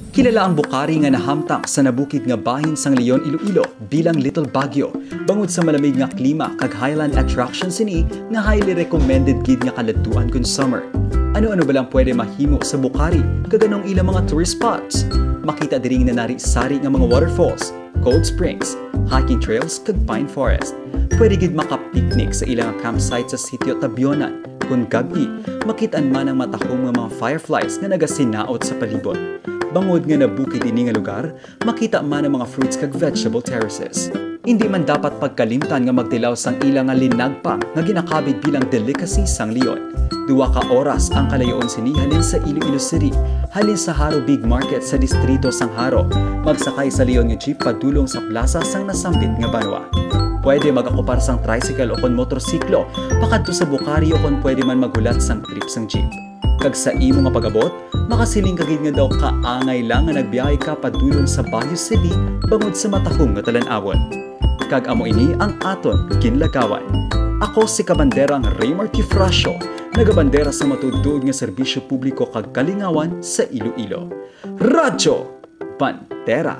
Kilala ang Bukhari nga nahamtang sa nabukid nga bahin sang Leon, Iloilo bilang Little Baguio. Bangod sa malamig nga klima kag highland attraction sini nga highly recommended gid nga kaladtuan kun summer. Ano-ano ba lang pwede mahimo sa Bukhari kaganong ilang mga tourist spots? Makita diri nga nari-sari nga mga waterfalls, cold springs, hiking trails kag pine forest. Pwede gid maka-picnic sa ilang campsite sa sitio Tabionan. Kung gabi, makitaan man ang matahong nga mga fireflies nga nagasinaot sa palibot. Bangod nga nabukid ini nga lugar, makita man ang mga fruits kag vegetable terraces. Hindi man dapat pagkalimtan nga magtilaw sang ilang nga linagpa nga ginakabig bilang delicacy sang Leon. 2 ka oras ang kalayoon sini halin sa Iloilo City, halin sa Haro Big Market sa distrito sang Haro. Magsakay sa Leon nga jeep padulong sa plaza sang nasambit nga banwa. Pwede mag-akupar sang tricycle o kon motorsiklo pakadto sa Bukhari o kon pwede man magulat sang trip sang jeep. Kag sa imo nga pagabot, makasiling kagid nga daw kaangay lang nga nagbiyahe ka padulong sa Baguio City bangod sa matahong nga talan-awon. Kag amo ini ang aton kinlagawan. Ako si Kabanderang Raymar Kifrasio, nagabandera sa matudtuod nga serbisyo publiko kag kalingawan sa Iloilo. Radyo Bandera.